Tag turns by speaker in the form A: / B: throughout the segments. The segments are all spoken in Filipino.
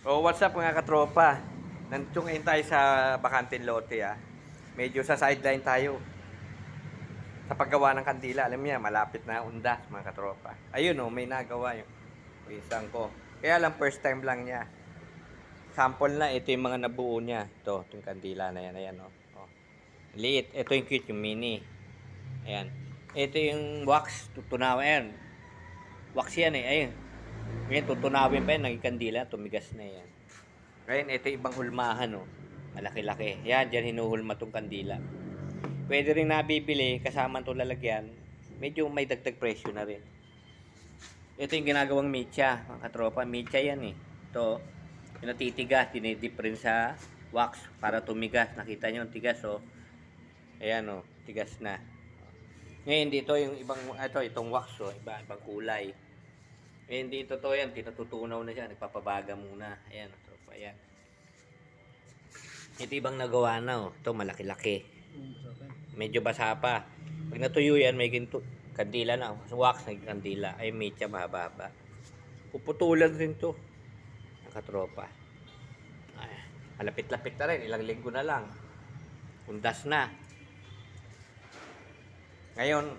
A: Oh, what's up mga katropa? Nandito ngayon tayo sa Bacantin Lote Medyo sa sideline tayo sa paggawa ng kandila. Alam niya, malapit na undas mga katropa. Ayun oh, may nagawa yung isang ko. Kaya lang first time lang niya. Sample na, ito yung mga nabuo niya. Ito, itong kandila na yan. Ayan oh. Oh. Liit. Ito yung cute, yung mini. Ayan. Ito yung wax. Tutunaw. Ayan. Wax yan eh. Ayun. Ngayon, tutunawin pa yan. Naging kandila. Tumigas na yan. Ngayon, ito ibang hulmahan, oh. Malaki-laki. Yan, dyan hinuhulma tong kandila. Pwede rin nabibili, kasama itong lalagyan. Medyo may dagdag presyo na rin. Ito yung ginagawang mecha, mga katropa. Mecha yan eh. Ito, yung natitigas, dinidip rin sa wax para tumigas. Nakita nyo yung tigas, oh. Ayan, oh. Tigas na. Ngayon, dito yung ibang, itong wax, oh. Ibang kulay. Ngayon, dito to yan. Tinatutunaw na siya. Nagpapabaga muna. Ayan, tropa. Ayan. Ito ibang nagawa na, oh. Ito, malaki-laki. Medyo basa pa. Pag natuyo yan, may ginto. Kandila na. Wax na kandila. Ay, mecha mahaba-haba. Puputulan rin to. Nakatropa. Ay, malapit-lapit na rin. Ilang linggo na lang. Undas na. Ngayon,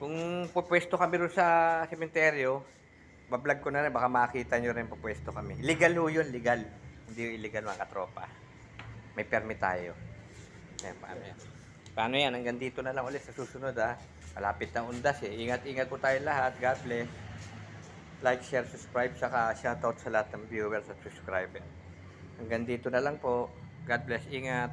A: kung pupwesto kami rin sa sementeryo, bablog ko na rin, baka makita nyo rin pupwesto kami. Legal ho yun, legal. Hindi yung illegal mga katropa. May permit tayo. Ayan, paano yan? Paano yan? Hanggang dito na lang ulit sa susunod Malapit ng undas eh. Ingat-ingat po tayo lahat. God bless. Like, share, subscribe. Saka shoutout sa lahat ng viewers at subscriber. Hanggang dito na lang po. God bless. Ingat.